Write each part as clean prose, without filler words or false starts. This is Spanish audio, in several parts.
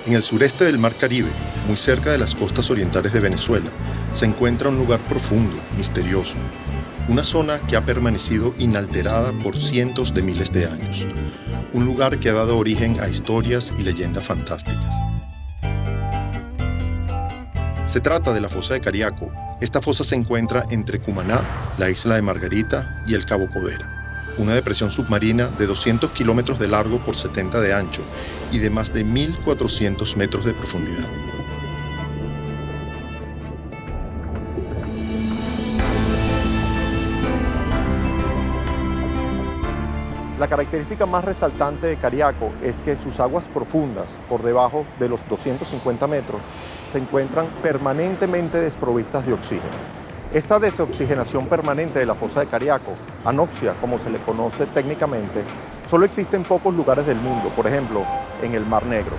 En el sureste del Mar Caribe, muy cerca de las costas orientales de Venezuela, se encuentra un lugar profundo, misterioso. Una zona que ha permanecido inalterada por cientos de miles de años. Un lugar que ha dado origen a historias y leyendas fantásticas. Se trata de la Fosa de Cariaco. Esta fosa se encuentra entre Cumaná, la isla de Margarita y el Cabo Codera. Una depresión submarina de 200 kilómetros de largo por 70 de ancho y de más de 1.400 metros de profundidad. La característica más resaltante de Cariaco es que sus aguas profundas, por debajo de los 250 metros, se encuentran permanentemente desprovistas de oxígeno. Esta desoxigenación permanente de la fosa de Cariaco, anoxia como se le conoce técnicamente, solo existe en pocos lugares del mundo, por ejemplo, en el Mar Negro.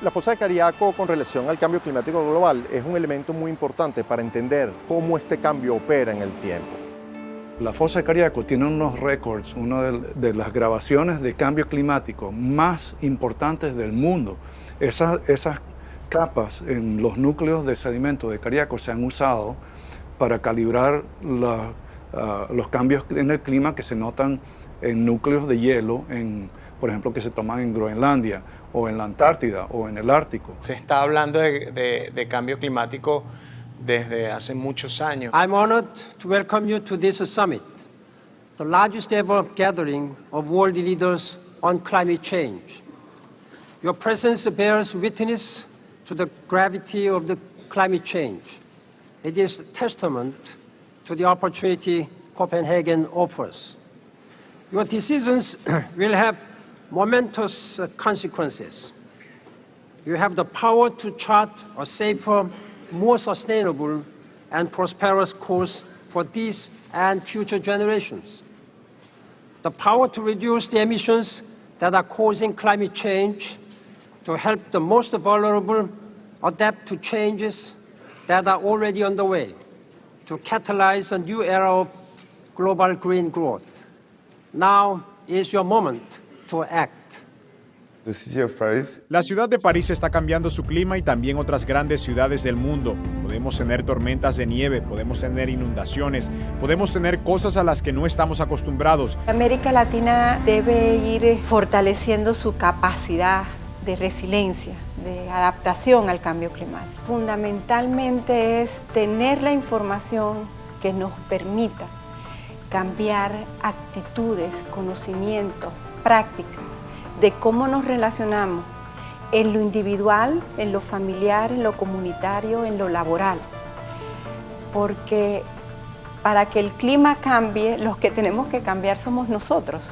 La fosa de Cariaco con relación al cambio climático global es un elemento muy importante para entender cómo este cambio opera en el tiempo. La fosa de Cariaco tiene unos récords, una de las grabaciones de cambio climático más importantes del mundo. Esas capas en los núcleos de sedimento de Cariaco se han usado para calibrar los cambios en el clima que se notan en núcleos de hielo, por ejemplo, que se toman en Groenlandia o en la Antártida o en el Ártico. Se está hablando de cambio climático desde hace muchos años. I'm honored to welcome you to this summit, the largest ever gathering of world leaders on climate change. Your presence bears witness to the gravity of the climate change. It is a testament to the opportunity Copenhagen offers. Your decisions will have momentous consequences. You have the power to chart a safer, more sustainable and prosperous course for these and future generations. The power to reduce the emissions that are causing climate change, to help the most vulnerable adapt to changes that are already underway, to catalyze a new era of global green growth. Now is your moment to act. La ciudad de París está cambiando su clima y también otras grandes ciudades del mundo. Podemos tener tormentas de nieve, podemos tener inundaciones, podemos tener cosas a las que no estamos acostumbrados. América Latina debe ir fortaleciendo su capacidad de resiliencia, de adaptación al cambio climático. Fundamentalmente es tener la información que nos permita cambiar actitudes, conocimientos, prácticas de cómo nos relacionamos en lo individual, en lo familiar, en lo comunitario, en lo laboral. Porque para que el clima cambie, los que tenemos que cambiar somos nosotros,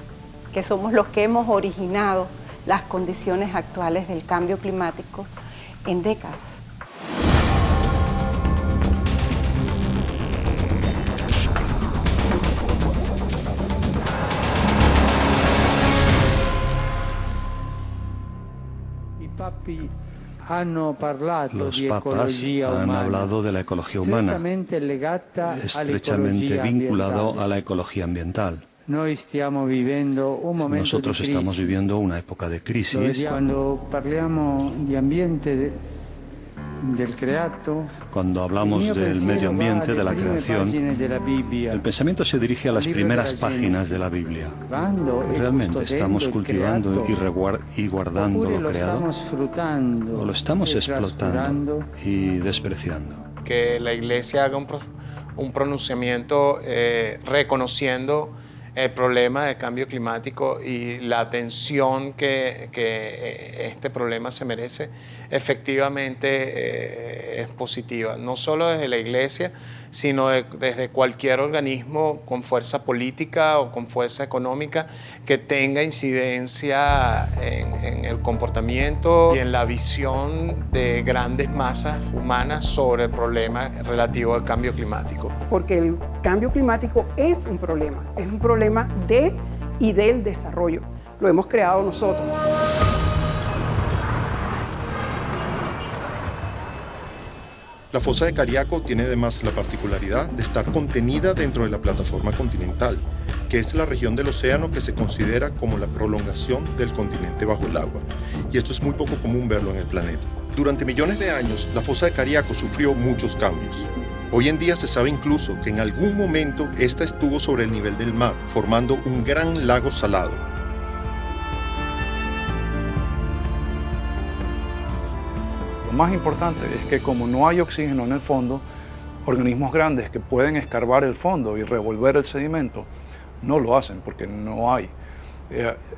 que somos los que hemos originado las condiciones actuales del cambio climático en décadas. Los papas han hablado de la ecología humana, estrechamente vinculado a la ecología ambiental. Nosotros estamos viviendo una época de crisis. Cuando hablamos del medio ambiente, de la creación, el pensamiento se dirige a las primeras páginas de la Biblia. ¿Realmente estamos cultivando y guardando lo creado? ¿O lo estamos explotando y despreciando? Que la Iglesia haga un pronunciamiento reconociendo el problema del cambio climático y la atención que este problema se merece, efectivamente es positiva, no solo desde la Iglesia, sino desde cualquier organismo con fuerza política o con fuerza económica que tenga incidencia en el comportamiento y en la visión de grandes masas humanas sobre el problema relativo al cambio climático. Porque el cambio climático es un problema de y del desarrollo. Lo hemos creado nosotros. La fosa de Cariaco tiene además la particularidad de estar contenida dentro de la plataforma continental, que es la región del océano que se considera como la prolongación del continente bajo el agua y esto es muy poco común verlo en el planeta. Durante millones de años, la fosa de Cariaco sufrió muchos cambios. Hoy en día se sabe incluso que en algún momento esta estuvo sobre el nivel del mar, formando un gran lago salado. Lo más importante es que como no hay oxígeno en el fondo, organismos grandes que pueden escarbar el fondo y revolver el sedimento no lo hacen porque no hay.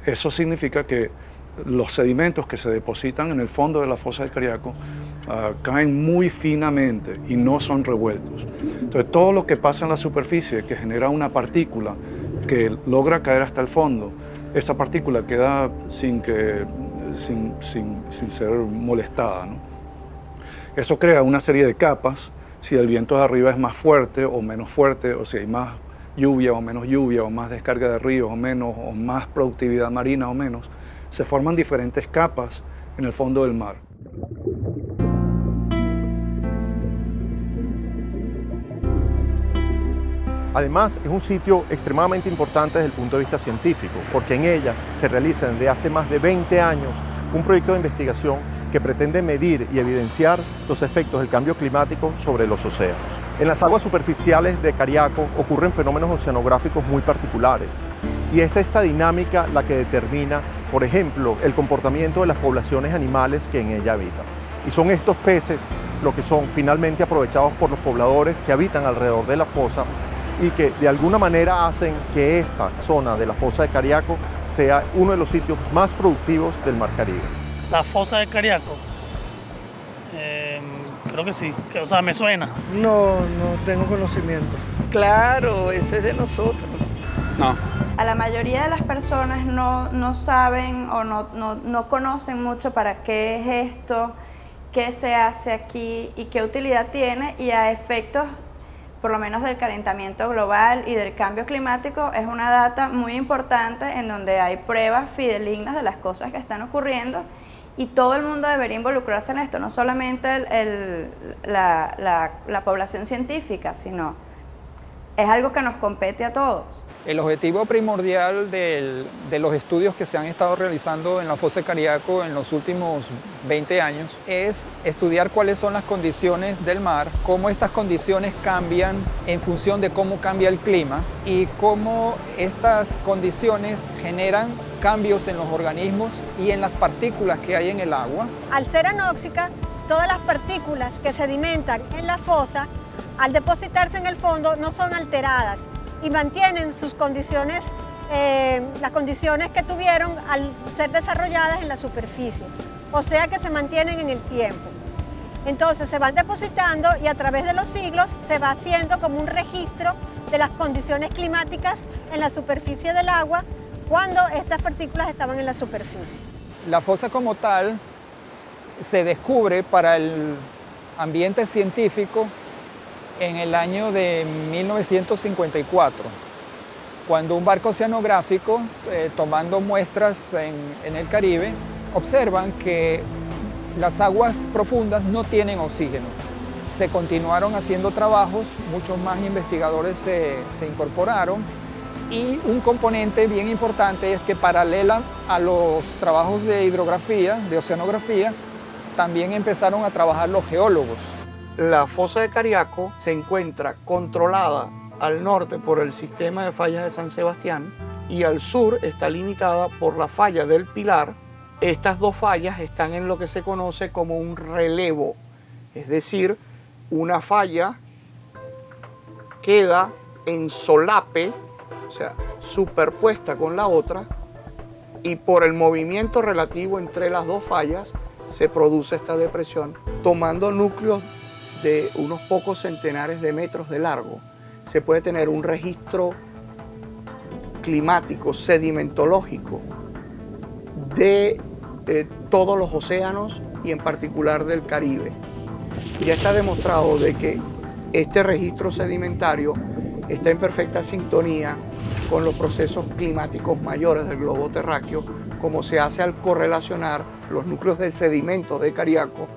Eso significa que los sedimentos que se depositan en el fondo de la fosa de Cariaco caen muy finamente y no son revueltos. Entonces todo lo que pasa en la superficie que genera una partícula que logra caer hasta el fondo, esa partícula queda sin ser molestada, ¿no? Eso crea una serie de capas. Si el viento de arriba es más fuerte o menos fuerte, o si hay más lluvia o menos lluvia, o más descarga de ríos o menos, o más productividad marina o menos, se forman diferentes capas en el fondo del mar. Además, es un sitio extremadamente importante desde el punto de vista científico, porque en ella se realiza desde hace más de 20 años un proyecto de investigación que pretende medir y evidenciar los efectos del cambio climático sobre los océanos. En las aguas superficiales de Cariaco ocurren fenómenos oceanográficos muy particulares, y es esta dinámica la que determina, por ejemplo, el comportamiento de las poblaciones animales que en ella habitan. Y son estos peces los que son finalmente aprovechados por los pobladores que habitan alrededor de la fosa y que de alguna manera hacen que esta zona de la fosa de Cariaco sea uno de los sitios más productivos del Mar Caribe. La fosa de Cariaco, creo que sí, o sea, me suena. No tengo conocimiento. Claro, ese es de nosotros. No. A la mayoría de las personas no saben o no conocen mucho para qué es esto, qué se hace aquí y qué utilidad tiene, y a efectos por lo menos del calentamiento global y del cambio climático es una data muy importante en donde hay pruebas fidedignas de las cosas que están ocurriendo, y todo el mundo debería involucrarse en esto, no solamente la población científica, sino es algo que nos compete a todos. El objetivo primordial de los estudios que se han estado realizando en la fosa de Cariaco en los últimos 20 años es estudiar cuáles son las condiciones del mar, cómo estas condiciones cambian en función de cómo cambia el clima y cómo estas condiciones generan cambios en los organismos y en las partículas que hay en el agua. Al ser anóxica, todas las partículas que sedimentan en la fosa, al depositarse en el fondo, no son alteradas y mantienen sus condiciones, las condiciones que tuvieron al ser desarrolladas en la superficie, o sea que se mantienen en el tiempo. Entonces se van depositando y a través de los siglos se va haciendo como un registro de las condiciones climáticas en la superficie del agua cuando estas partículas estaban en la superficie. La fosa como tal se descubre para el ambiente científico en el año de 1954, cuando un barco oceanográfico, tomando muestras en el Caribe, observan que las aguas profundas no tienen oxígeno. Se continuaron haciendo trabajos, muchos más investigadores se incorporaron, y un componente bien importante es que paralela a los trabajos de hidrografía, de oceanografía, también empezaron a trabajar los geólogos. La fosa de Cariaco se encuentra controlada al norte por el sistema de fallas de San Sebastián y al sur está limitada por la falla del Pilar. Estas dos fallas están en lo que se conoce como un relevo, es decir, una falla queda en solape, o sea, superpuesta con la otra, y por el movimiento relativo entre las dos fallas se produce esta depresión, tomando núcleos de unos pocos centenares de metros de largo. Se puede tener un registro climático, sedimentológico de todos los océanos y en particular del Caribe. Ya está demostrado de que este registro sedimentario está en perfecta sintonía con los procesos climáticos mayores del globo terráqueo, como se hace al correlacionar los núcleos de sedimento de Cariaco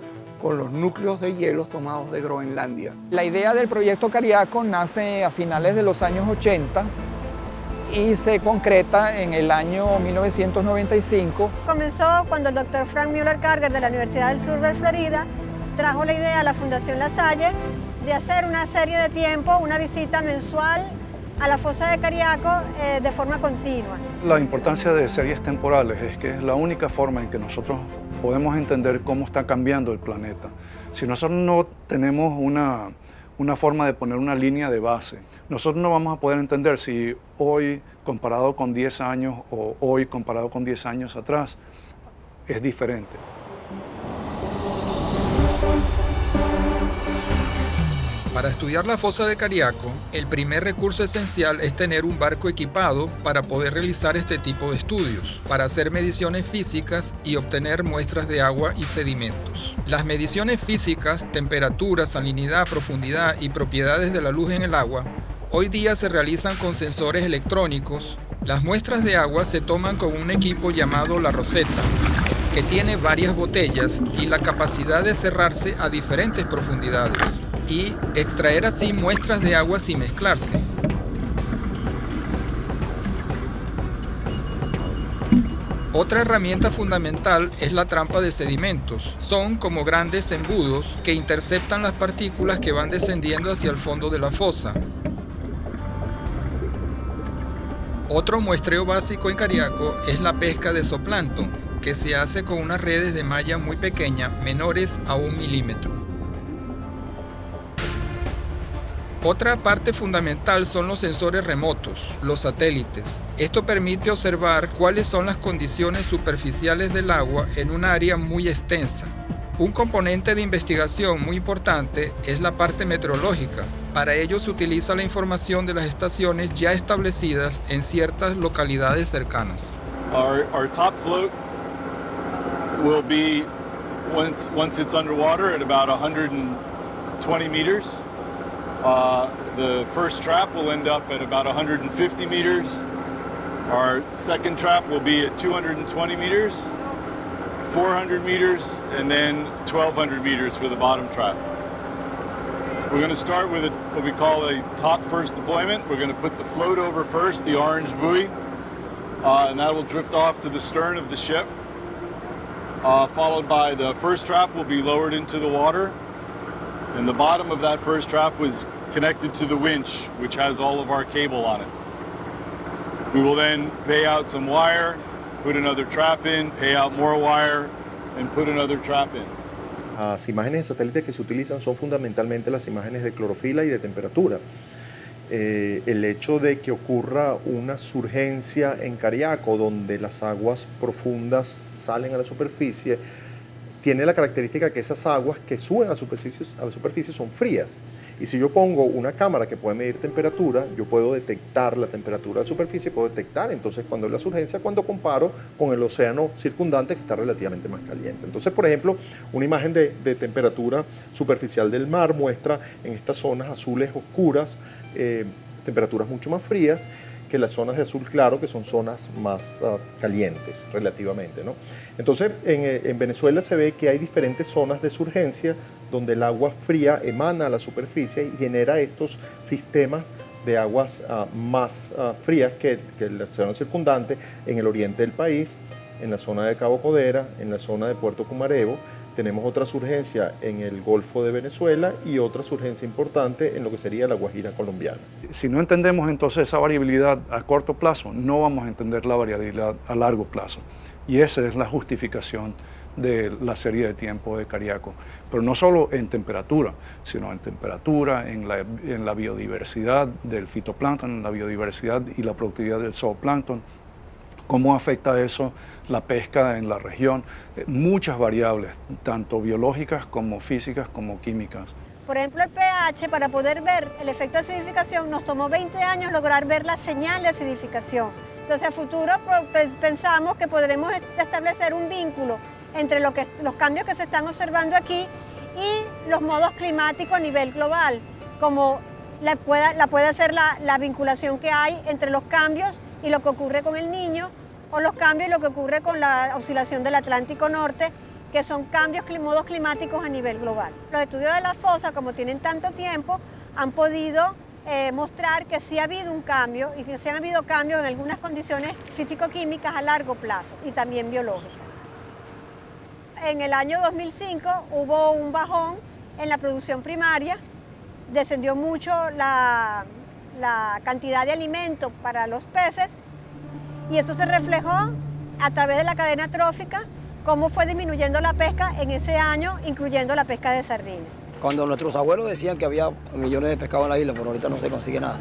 con los núcleos de hielos tomados de Groenlandia. La idea del proyecto Cariaco nace a finales de los años 80 y se concreta en el año 1995. Comenzó cuando el doctor Frank Mueller Carger de la Universidad del Sur de Florida trajo la idea a la Fundación La Salle de hacer una serie de tiempo, una visita mensual a la fosa de Cariaco de forma continua. La importancia de series temporales es que es la única forma en que nosotros podemos entender cómo está cambiando el planeta. Si nosotros no tenemos una forma de poner una línea de base, nosotros no vamos a poder entender si hoy comparado con 10 años o hoy comparado con 10 años atrás es diferente. Para estudiar la fosa de Cariaco, el primer recurso esencial es tener un barco equipado para poder realizar este tipo de estudios, para hacer mediciones físicas y obtener muestras de agua y sedimentos. Las mediciones físicas, temperatura, salinidad, profundidad y propiedades de la luz en el agua, hoy día se realizan con sensores electrónicos. Las muestras de agua se toman con un equipo llamado la Rosetta, que tiene varias botellas y la capacidad de cerrarse a diferentes profundidades, y extraer así muestras de agua sin mezclarse. Otra herramienta fundamental es la trampa de sedimentos. Son como grandes embudos que interceptan las partículas que van descendiendo hacia el fondo de la fosa. Otro muestreo básico en Cariaco es la pesca de zooplancton, que se hace con unas redes de malla muy pequeñas, menores a 1 milímetro. Otra parte fundamental son los sensores remotos, los satélites. Esto permite observar cuáles son las condiciones superficiales del agua en un área muy extensa. Un componente de investigación muy importante es la parte meteorológica. Para ello se utiliza la información de las estaciones ya establecidas en ciertas localidades cercanas. Our top float will be once it's underwater at about 120 meters. The first trap will end up at about 150 meters. Our second trap will be at 220 meters, 400 meters, and then 1,200 meters for the bottom trap. We're going to start with what we call a top first deployment. We're going to put the float over first, the orange buoy, and that will drift off to the stern of the ship. Followed by the first trap will be lowered into the water. And the bottom of that first trap was connected to the winch, which has all of our cable on it. We will then pay out some wire, put another trap in, pay out more wire, and put another trap in. Las imágenes de satélite que se utilizan son fundamentalmente las imágenes de clorofila y de temperatura. El hecho de que ocurra una surgencia en Cariaco, donde las aguas profundas salen a la superficie, tiene la característica que esas aguas que suben a la superficie son frías. Y si yo pongo una cámara que puede medir temperatura, yo puedo detectar la temperatura de la superficie, puedo detectar entonces cuando es la surgencia, cuando comparo con el océano circundante que está relativamente más caliente. Entonces, por ejemplo, una imagen de temperatura superficial del mar muestra en estas zonas azules oscuras temperaturas mucho más frías que las zonas de azul claro, que son zonas más calientes relativamente, ¿no? Entonces, en Venezuela se ve que hay diferentes zonas de surgencia donde el agua fría emana a la superficie y genera estos sistemas de aguas más frías que el océano circundante en el oriente del país, en la zona de Cabo Codera, en la zona de Puerto Cumarebo. Tenemos otra surgencia en el Golfo de Venezuela y otra surgencia importante en lo que sería la Guajira colombiana. Si no entendemos entonces esa variabilidad a corto plazo, no vamos a entender la variabilidad a largo plazo. Y esa es la justificación de la serie de tiempo de Cariaco. Pero no solo en temperatura, sino en temperatura, en la biodiversidad del fitoplancton, en la biodiversidad y la productividad del zooplancton. ¿Cómo afecta eso la pesca en la región? Muchas variables, tanto biológicas como físicas como químicas. Por ejemplo, el pH, para poder ver el efecto de acidificación, nos tomó 20 años lograr ver la señal de acidificación. Entonces, a futuro pensamos que podremos establecer un vínculo entre los cambios que se están observando aquí y los modos climáticos a nivel global, como puede ser la vinculación que hay entre los cambios y lo que ocurre con el Niño, o los cambios y lo que ocurre con la oscilación del Atlántico Norte, que son modos climáticos a nivel global. Los estudios de la fosa, como tienen tanto tiempo, han podido mostrar que sí ha habido un cambio y que sí han habido cambios en algunas condiciones físico-químicas a largo plazo y también biológicas. En el año 2005 hubo un bajón en la producción primaria, descendió mucho la cantidad de alimento para los peces y esto se reflejó a través de la cadena trófica, cómo fue disminuyendo la pesca en ese año, incluyendo la pesca de sardina. Cuando nuestros abuelos decían que había millones de pescados en la isla, pero ahorita no se consigue nada.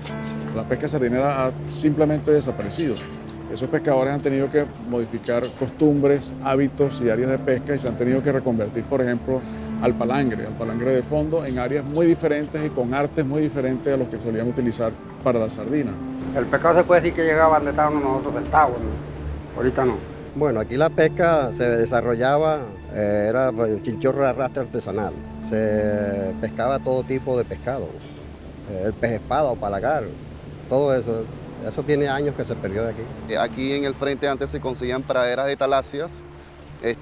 La pesca sardinera ha simplemente desaparecido. Esos pescadores han tenido que modificar costumbres, hábitos y áreas de pesca y se han tenido que reconvertir, por ejemplo, al palangre de fondo en áreas muy diferentes y con artes muy diferentes a los que solían utilizar para la sardina. El pescado se puede decir que llegaba donde estábamos nosotros sentados, ¿no? Ahorita no. Bueno, aquí la pesca se desarrollaba, era chinchorro de arrastre artesanal. Se pescaba todo tipo de pescado, el pez espada o palagar, todo eso. Eso tiene años que se perdió de aquí. Aquí en el frente antes se conseguían praderas de taláceas,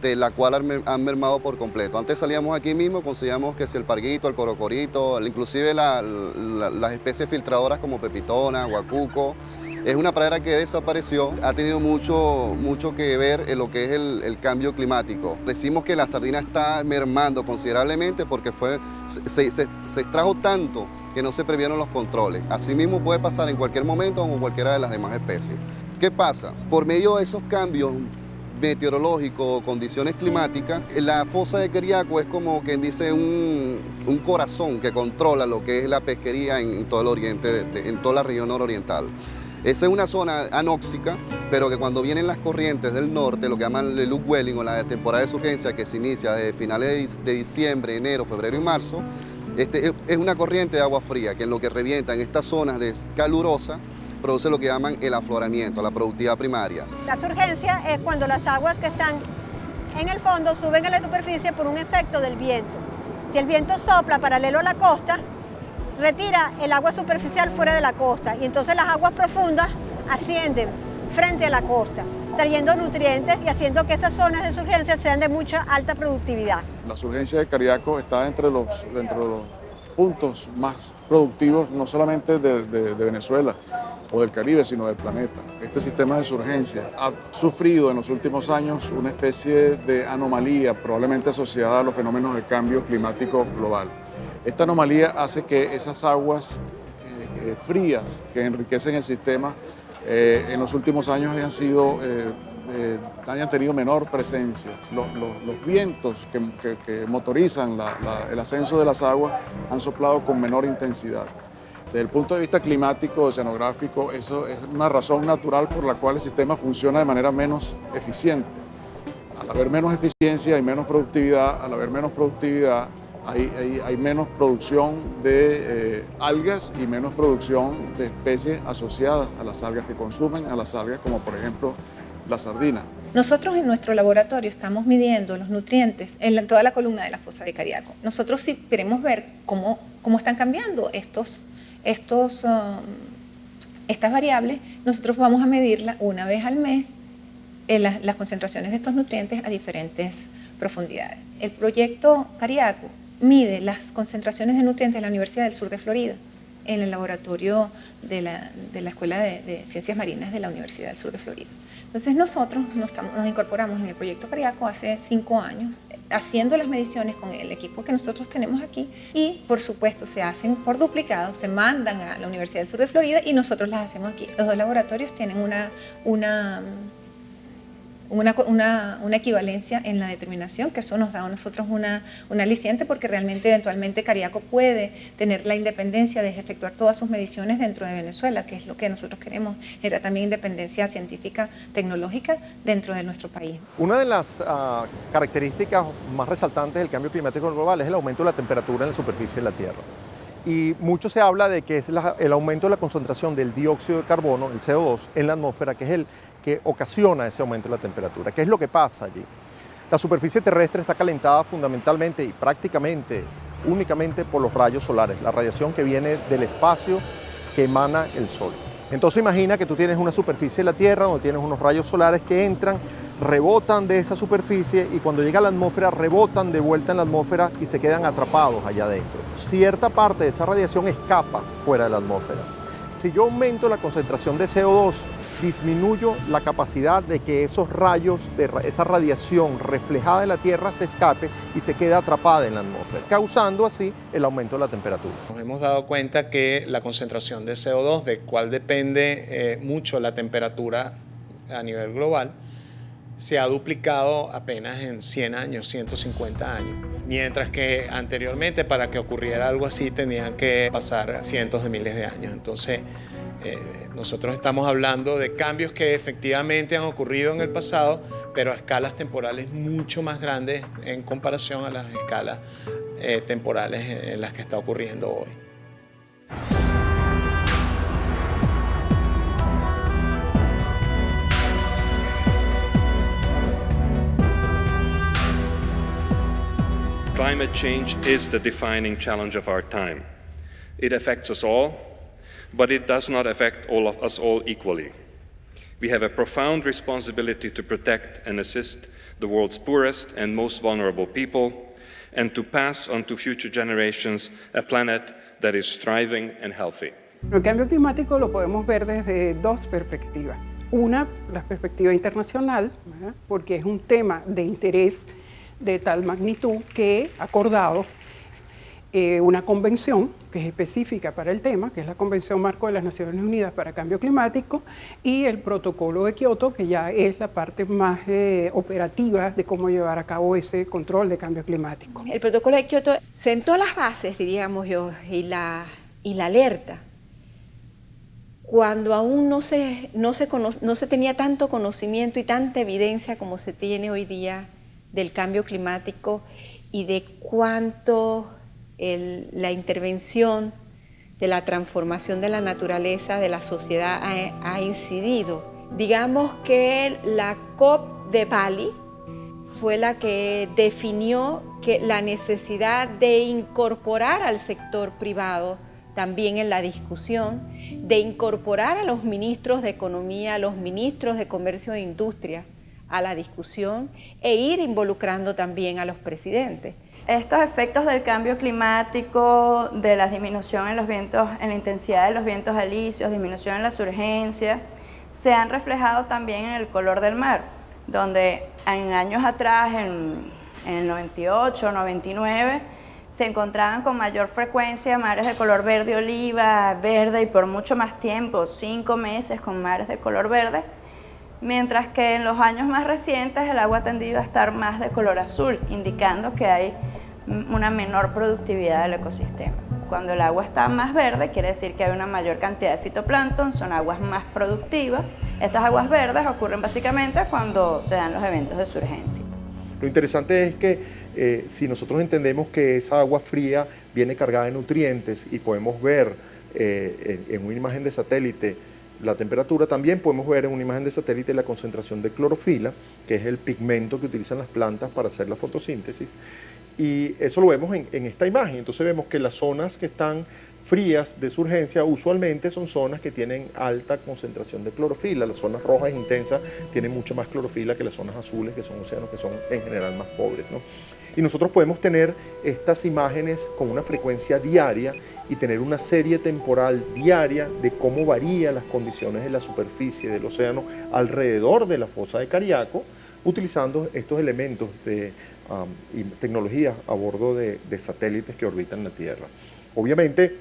la cual han mermado por completo. Antes salíamos aquí mismo, conseguíamos que si el parguito, el corocorito, inclusive las especies filtradoras como pepitona, guacuco. Es una pradera que desapareció, ha tenido mucho que ver en lo que es el cambio climático. Decimos que la sardina está mermando considerablemente porque se extrajo tanto que no se previeron los controles. Asimismo puede pasar en cualquier momento con cualquiera de las demás especies. ¿Qué pasa? Por medio de esos cambios meteorológicos, condiciones climáticas, la fosa de Cariaco es como quien dice un corazón que controla lo que es la pesquería en todo el oriente, en toda la región nororiental. Esa es una zona anóxica, pero que cuando vienen las corrientes del norte, lo que llaman el upwelling o la temporada de surgencia, que se inicia desde finales de diciembre, enero, febrero y marzo, es una corriente de agua fría que en lo que revienta en estas zonas calurosas produce lo que llaman el afloramiento, la productividad primaria. La surgencia es cuando las aguas que están en el fondo suben a la superficie por un efecto del viento. Si el viento sopla paralelo a la costa, retira el agua superficial fuera de la costa y entonces las aguas profundas ascienden frente a la costa, trayendo nutrientes y haciendo que esas zonas de surgencia sean de mucha alta productividad. La surgencia de Cariaco está entre los puntos más productivos, no solamente de Venezuela o del Caribe, sino del planeta. Este sistema de surgencia ha sufrido en los últimos años una especie de anomalía, probablemente asociada a los fenómenos de cambio climático global. Esta anomalía hace que esas aguas frías que enriquecen el sistema en los últimos años hayan tenido menor presencia. Los vientos que motorizan el ascenso de las aguas han soplado con menor intensidad. Desde el punto de vista climático, oceanográfico, eso es una razón natural por la cual el sistema funciona de manera menos eficiente. Al haber menos eficiencia hay menos productividad, al haber menos productividad hay menos producción de algas y menos producción de especies asociadas a las algas que consumen a las algas, como por ejemplo la sardina. Nosotros en nuestro laboratorio estamos midiendo los nutrientes en toda la columna de la fosa de Cariaco. Nosotros sí queremos ver cómo están cambiando estas variables. Nosotros vamos a medirla una vez al mes las concentraciones de estos nutrientes a diferentes profundidades. El proyecto Cariaco mide las concentraciones de nutrientes de la Universidad del Sur de Florida en el laboratorio de la Escuela de Ciencias Marinas de la Universidad del Sur de Florida. Entonces nosotros nos incorporamos en el proyecto Cariaco hace 5 años, haciendo las mediciones con el equipo que nosotros tenemos aquí y por supuesto se hacen por duplicado, se mandan a la Universidad del Sur de Florida y nosotros las hacemos aquí. Los dos laboratorios tienen una equivalencia en la determinación, que eso nos da a nosotros un aliciente porque realmente eventualmente Cariaco puede tener la independencia de efectuar todas sus mediciones dentro de Venezuela, que es lo que nosotros queremos, era también independencia científica, tecnológica dentro de nuestro país. Una de las características más resaltantes del cambio climático global es el aumento de la temperatura en la superficie de la Tierra. Y mucho se habla de que es el aumento de la concentración del dióxido de carbono, el CO2, en la atmósfera, que es el que ocasiona ese aumento de la temperatura. ¿Qué es lo que pasa allí? La superficie terrestre está calentada fundamentalmente y prácticamente únicamente por los rayos solares, la radiación que viene del espacio que emana el Sol. Entonces imagina que tú tienes una superficie de la Tierra donde tienes unos rayos solares que entran, rebotan de esa superficie y cuando llega a la atmósfera rebotan de vuelta en la atmósfera y se quedan atrapados allá adentro. cierta parte de esa radiación escapa fuera de la atmósfera. Si yo aumento la concentración de CO2, disminuyo la capacidad de que esos rayos, esa radiación reflejada de la Tierra se escape y se quede atrapada en la atmósfera, causando así el aumento de la temperatura. Nos hemos dado cuenta que la concentración de CO2, de cual depende mucho la temperatura a nivel global, se ha duplicado apenas en 100 años, 150 años. Mientras que anteriormente para que ocurriera algo así tenían que pasar cientos de miles de años. Entonces, nosotros estamos hablando de cambios que efectivamente han ocurrido en el pasado, pero a escalas temporales mucho más grandes en comparación a las escalas temporales en las que está ocurriendo hoy. Climate change is the defining challenge of our time. It affects us all, but it does not affect us all equally. We have a profound responsibility to protect and assist the world's poorest and most vulnerable people, and to pass on to future generations a planet that is thriving and healthy. El cambio climático lo podemos ver desde dos perspectivas. Una, la perspectiva internacional, ¿verdad? Porque es un tema de interés de tal magnitud que ha acordado una convención que es específica para el tema, que es la Convención Marco de las Naciones Unidas para Cambio Climático, y el Protocolo de Kioto, que ya es la parte más operativa de cómo llevar a cabo ese control de cambio climático. El Protocolo de Kioto sentó las bases, diríamos yo, y la alerta. Cuando aún no se tenía tanto conocimiento y tanta evidencia como se tiene hoy día del cambio climático y de cuánto la intervención de la transformación de la naturaleza, de la sociedad ha incidido. Digamos que la COP de Bali fue la que definió que la necesidad de incorporar al sector privado también en la discusión, de incorporar a los ministros de Economía, a los ministros de Comercio e Industria a la discusión e ir involucrando también a los presidentes. Estos efectos del cambio climático, de la disminución en los vientos, en la intensidad de los vientos alisios, disminución en la surgencia, se han reflejado también en el color del mar, donde en años atrás, en el 98, 99, se encontraban con mayor frecuencia mares de color verde oliva, verde y por mucho más tiempo, 5 meses con mares de color verde, mientras que en los años más recientes el agua ha tendido a estar más de color azul, indicando que hay una menor productividad del ecosistema. Cuando el agua está más verde, quiere decir que hay una mayor cantidad de fitoplancton, son aguas más productivas. Estas aguas verdes ocurren básicamente cuando se dan los eventos de surgencia. Lo interesante es que si nosotros entendemos que esa agua fría viene cargada de nutrientes y podemos ver en una imagen de satélite la temperatura, también podemos ver en una imagen de satélite la concentración de clorofila, que es el pigmento que utilizan las plantas para hacer la fotosíntesis, y eso lo vemos en esta imagen. Entonces vemos que las zonas que están frías de surgencia usualmente son zonas que tienen alta concentración de clorofila. Las zonas rojas intensas tienen mucha más clorofila que las zonas azules, que son océanos que son en general más pobres, ¿no? Y nosotros podemos tener estas imágenes con una frecuencia diaria y tener una serie temporal diaria de cómo varían las condiciones de la superficie del océano alrededor de la fosa de Cariaco, utilizando estos elementos y tecnologías a bordo de satélites que orbitan la Tierra. Obviamente,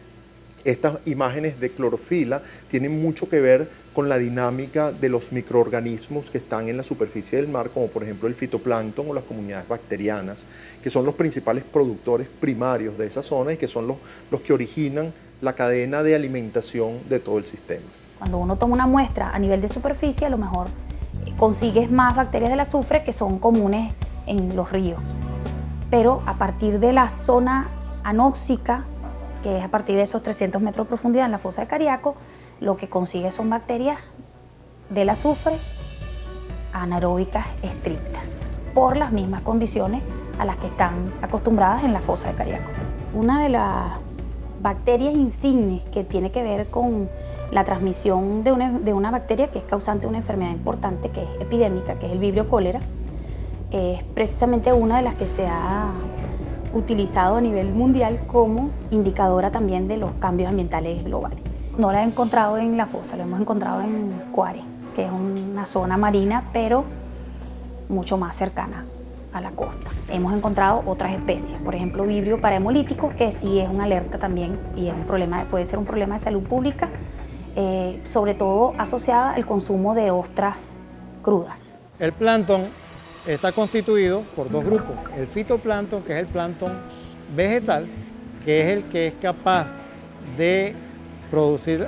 estas imágenes de clorofila tienen mucho que ver con la dinámica de los microorganismos que están en la superficie del mar, como por ejemplo el fitoplancton o las comunidades bacterianas, que son los principales productores primarios de esa zona y que son los que originan la cadena de alimentación de todo el sistema. Cuando uno toma una muestra a nivel de superficie, a lo mejor consigues más bacterias del azufre que son comunes en los ríos. Pero a partir de la zona anóxica, que es a partir de esos 300 metros de profundidad en la fosa de Cariaco, lo que consigue son bacterias del azufre anaeróbicas estrictas, por las mismas condiciones a las que están acostumbradas en la fosa de Cariaco. Una de las bacterias insignes que tiene que ver con la transmisión de una bacteria que es causante de una enfermedad importante, que es epidémica, que es el vibrio cólera, es precisamente una de las que se ha utilizado a nivel mundial como indicadora también de los cambios ambientales globales. No la he encontrado en la fosa, la hemos encontrado en Cuare, que es una zona marina, pero mucho más cercana a la costa. Hemos encontrado otras especies, por ejemplo, vibrio parahemolítico, que sí es una alerta también y es un problema, puede ser un problema de salud pública, sobre todo asociada al consumo de ostras crudas. El plancton está constituido por dos grupos, el fitoplancton, que es el plancton vegetal, que es el que es capaz de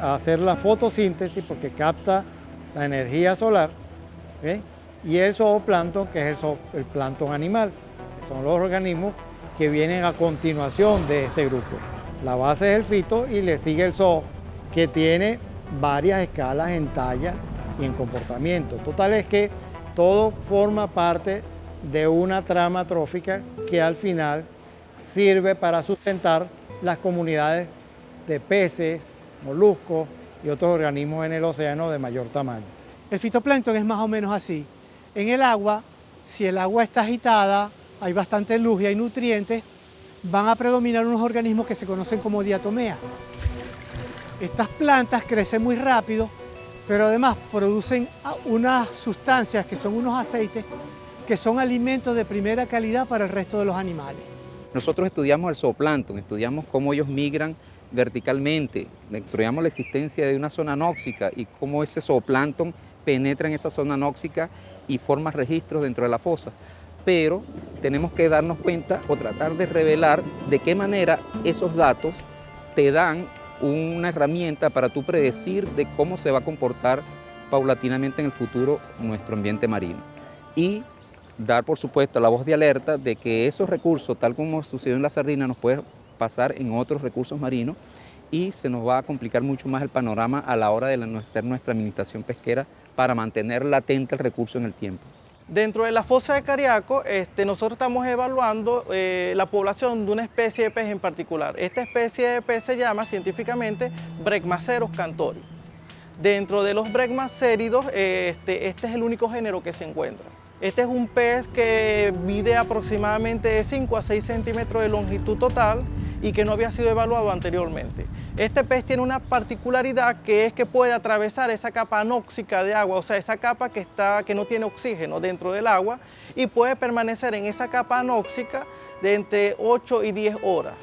hacer la fotosíntesis porque capta la energía solar, ¿eh? Y el zooplancton, que es el plancton animal, que son los organismos que vienen a continuación de este grupo. La base es el fito y le sigue el zoo, que tiene varias escalas en talla y en comportamiento. Total es que todo forma parte de una trama trófica que al final sirve para sustentar las comunidades de peces, moluscos y otros organismos en el océano de mayor tamaño. El fitoplancton es más o menos así. En el agua, si el agua está agitada, hay bastante luz y hay nutrientes, van a predominar unos organismos que se conocen como diatomeas. Estas plantas crecen muy rápido, pero además producen unas sustancias que son unos aceites que son alimentos de primera calidad para el resto de los animales. Nosotros estudiamos el zooplancton, estudiamos cómo ellos migran verticalmente, estudiamos la existencia de una zona anóxica y cómo ese zooplancton penetra en esa zona anóxica y forma registros dentro de la fosa. Pero tenemos que darnos cuenta o tratar de revelar de qué manera esos datos te dan una herramienta para tú predecir de cómo se va a comportar paulatinamente en el futuro nuestro ambiente marino. Y dar, por supuesto, la voz de alerta de que esos recursos, tal como sucedió en la sardina, nos puede pasar en otros recursos marinos y se nos va a complicar mucho más el panorama a la hora de hacer nuestra administración pesquera para mantener latente el recurso en el tiempo. Dentro de la fosa de Cariaco, nosotros estamos evaluando la población de una especie de pez en particular. Esta especie de pez se llama científicamente Brecmaceros cantori. Dentro de los brecmacéridos, este es el único género que se encuentra. Este es un pez que mide aproximadamente de 5 a 6 centímetros de longitud total y que no había sido evaluado anteriormente. Este pez tiene una particularidad que es que puede atravesar esa capa anóxica de agua, o sea, esa capa que no tiene oxígeno dentro del agua y puede permanecer en esa capa anóxica de entre 8 y 10 horas.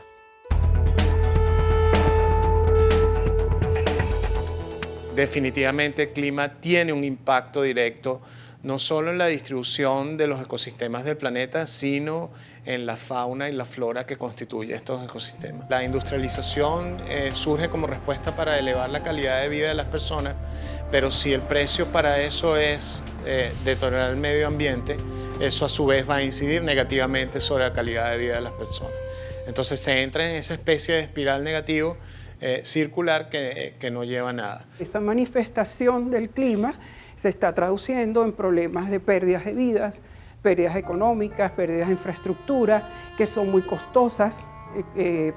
Definitivamente el clima tiene un impacto directo no solo en la distribución de los ecosistemas del planeta, sino en la fauna y la flora que constituye estos ecosistemas. La industrialización surge como respuesta para elevar la calidad de vida de las personas, pero si el precio para eso es deteriorar el medio ambiente, eso a su vez va a incidir negativamente sobre la calidad de vida de las personas. Entonces se entra en esa especie de espiral negativo circular que no lleva a nada. Esa manifestación del clima se está traduciendo en problemas de pérdidas de vidas, pérdidas económicas, pérdidas de infraestructura, que son muy costosas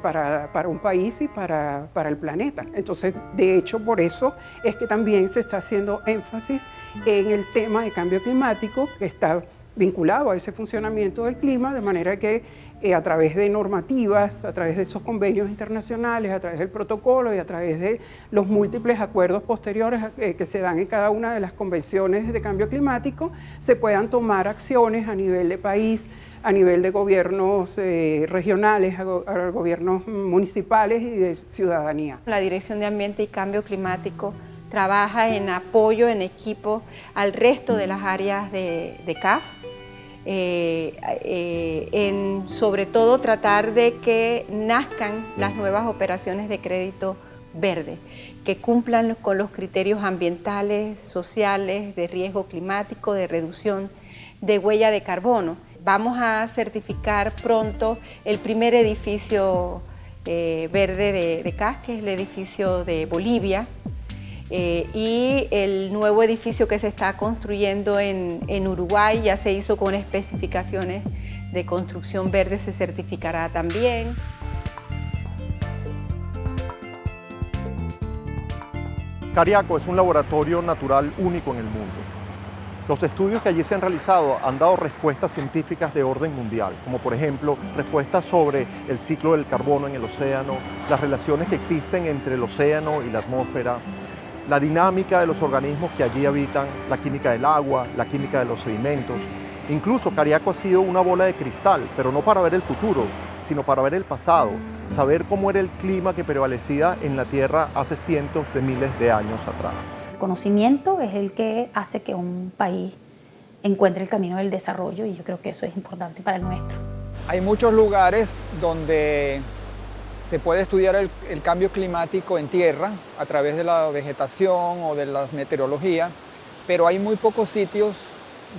para un país y para el planeta. Entonces, de hecho, por eso es que también se está haciendo énfasis en el tema de cambio climático, que está vinculado a ese funcionamiento del clima, de manera que a través de normativas, a través de esos convenios internacionales, a través del protocolo y a través de los múltiples acuerdos posteriores que se dan en cada una de las convenciones de cambio climático, se puedan tomar acciones a nivel de país, a nivel de gobiernos regionales, a gobiernos municipales y de ciudadanía. La Dirección de Ambiente y Cambio Climático trabaja en apoyo, en equipo al resto de las áreas de CAF, en sobre todo tratar de que nazcan las nuevas operaciones de crédito verde, que cumplan con los criterios ambientales, sociales, de riesgo climático, de reducción de huella de carbono. Vamos a certificar pronto el primer edificio verde de CAF, que es el edificio de Bolivia, y el nuevo edificio que se está construyendo en Uruguay ya se hizo con especificaciones de construcción verde, se certificará también. Cariaco es un laboratorio natural único en el mundo. Los estudios que allí se han realizado han dado respuestas científicas de orden mundial, como por ejemplo respuestas sobre el ciclo del carbono en el océano, las relaciones que existen entre el océano y la atmósfera, la dinámica de los organismos que allí habitan, la química del agua, la química de los sedimentos. Incluso Cariaco ha sido una bola de cristal, pero no para ver el futuro, sino para ver el pasado, saber cómo era el clima que prevalecía en la Tierra hace cientos de miles de años atrás. El conocimiento es el que hace que un país encuentre el camino del desarrollo y yo creo que eso es importante para el nuestro. Hay muchos lugares donde se puede estudiar el cambio climático en tierra a través de la vegetación o de la meteorología, pero hay muy pocos sitios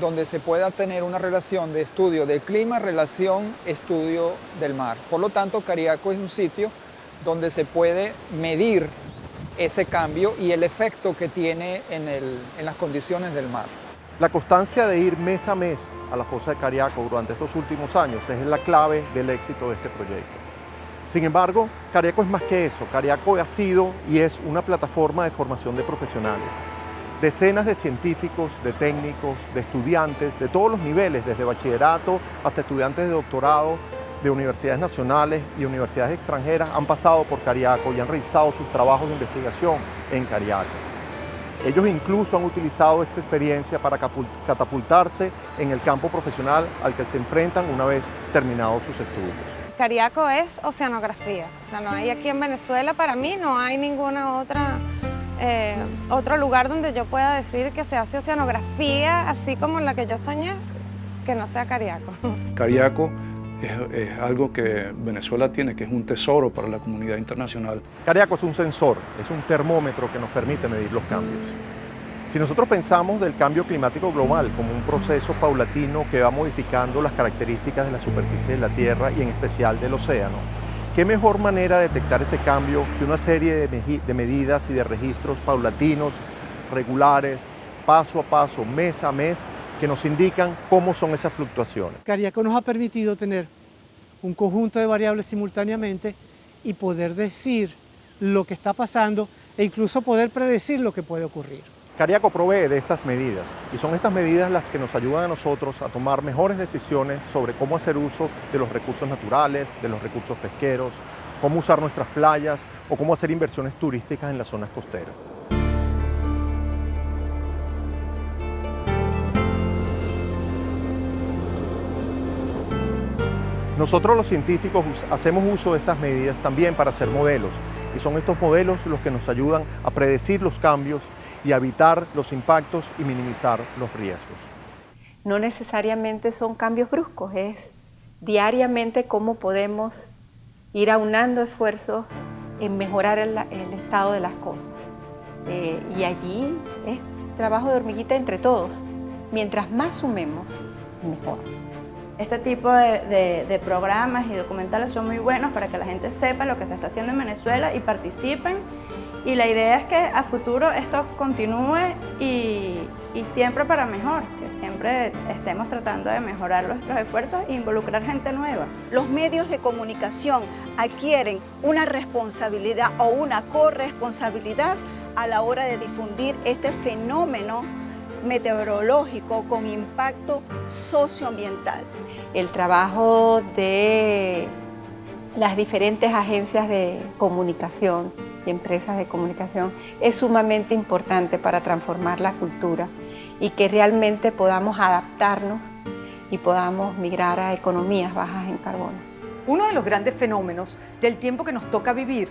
donde se pueda tener una relación de estudio del clima, relación estudio del mar. Por lo tanto, Cariaco es un sitio donde se puede medir ese cambio y el efecto que tiene en las condiciones del mar. La constancia de ir mes a mes a la fosa de Cariaco durante estos últimos años es la clave del éxito de este proyecto. Sin embargo, Cariaco es más que eso. Cariaco ha sido y es una plataforma de formación de profesionales. Decenas de científicos, de técnicos, de estudiantes de todos los niveles, desde bachillerato hasta estudiantes de doctorado, de universidades nacionales y universidades extranjeras, han pasado por Cariaco y han realizado sus trabajos de investigación en Cariaco. Ellos incluso han utilizado esta experiencia para catapultarse en el campo profesional al que se enfrentan una vez terminados sus estudios. Cariaco es oceanografía, o sea, no hay aquí en Venezuela, para mí no hay ninguna otro lugar donde yo pueda decir que se hace oceanografía así como la que yo soñé, que no sea Cariaco. Cariaco es algo que Venezuela tiene, que es un tesoro para la comunidad internacional. Cariaco es un sensor, es un termómetro que nos permite medir los cambios. Si nosotros pensamos del cambio climático global como un proceso paulatino que va modificando las características de la superficie de la Tierra y en especial del océano, ¿qué mejor manera de detectar ese cambio que una serie de medidas y de registros paulatinos, regulares, paso a paso, mes a mes, que nos indican cómo son esas fluctuaciones? Cariaco nos ha permitido tener un conjunto de variables simultáneamente y poder decir lo que está pasando e incluso poder predecir lo que puede ocurrir. Cariaco provee de estas medidas y son estas medidas las que nos ayudan a nosotros a tomar mejores decisiones sobre cómo hacer uso de los recursos naturales, de los recursos pesqueros, cómo usar nuestras playas o cómo hacer inversiones turísticas en las zonas costeras. Nosotros los científicos hacemos uso de estas medidas también para hacer modelos y son estos modelos los que nos ayudan a predecir los cambios y a evitar los impactos y minimizar los riesgos. No necesariamente son cambios bruscos, es diariamente cómo podemos ir aunando esfuerzos en mejorar el estado de las cosas. Y allí es trabajo de hormiguita entre todos. Mientras más sumemos, mejor. Este tipo de programas y documentales son muy buenos para que la gente sepa lo que se está haciendo en Venezuela y participen. Y la idea es que a futuro esto continúe y siempre para mejor, que siempre estemos tratando de mejorar nuestros esfuerzos e involucrar gente nueva. Los medios de comunicación adquieren una responsabilidad o una corresponsabilidad a la hora de difundir este fenómeno meteorológico con impacto socioambiental. El trabajo de las diferentes agencias de comunicación y empresas de comunicación es sumamente importante para transformar la cultura y que realmente podamos adaptarnos y podamos migrar a economías bajas en carbono. Uno de los grandes fenómenos del tiempo que nos toca vivir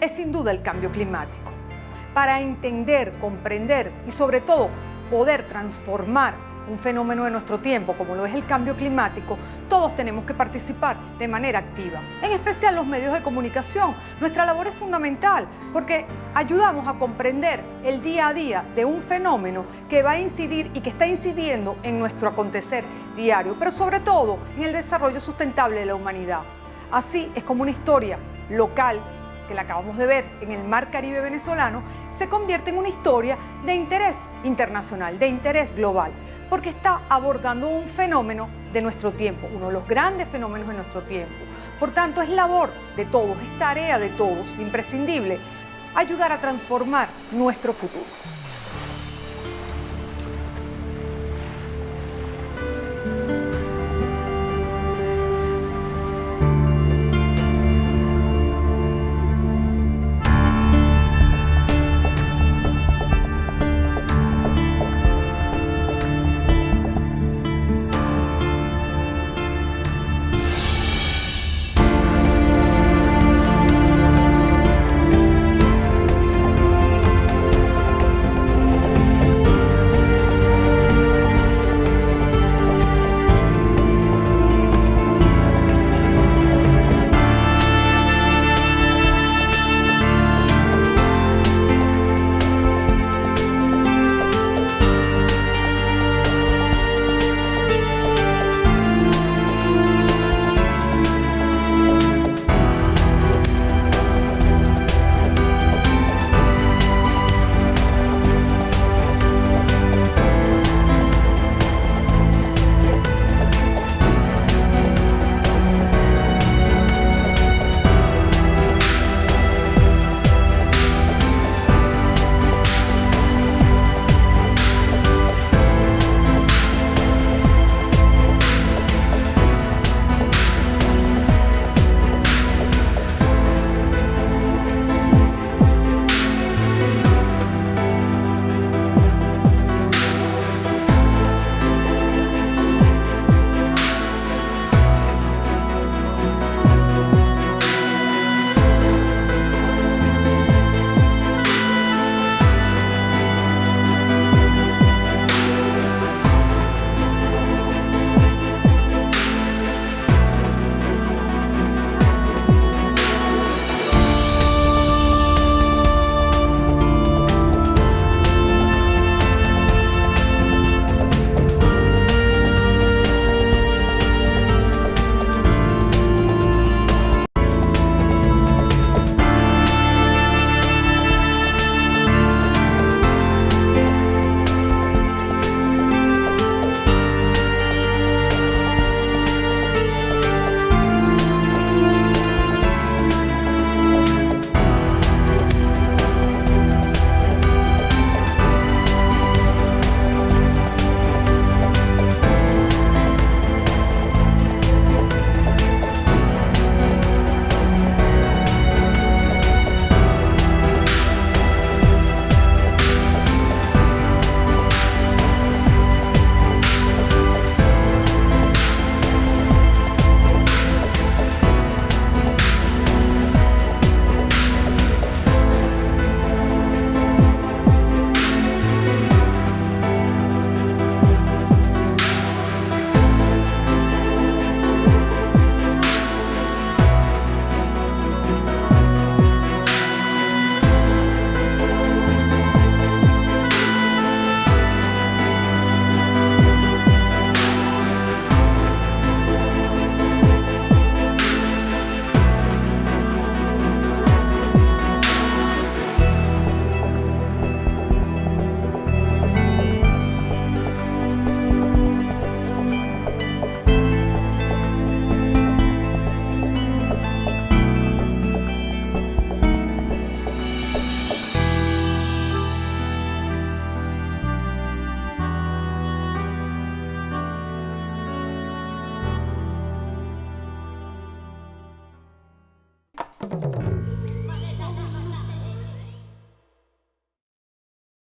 es sin duda el cambio climático. Para entender, comprender y sobre todo poder transformar un fenómeno de nuestro tiempo, como lo es el cambio climático, todos tenemos que participar de manera activa. En especial los medios de comunicación. Nuestra labor es fundamental porque ayudamos a comprender el día a día de un fenómeno que va a incidir y que está incidiendo en nuestro acontecer diario, pero sobre todo en el desarrollo sustentable de la humanidad. Así es como una historia local, que la acabamos de ver en el Mar Caribe venezolano, se convierte en una historia de interés internacional, de interés global, porque está abordando un fenómeno de nuestro tiempo, uno de los grandes fenómenos de nuestro tiempo. Por tanto, es labor de todos, es tarea de todos, imprescindible, ayudar a transformar nuestro futuro.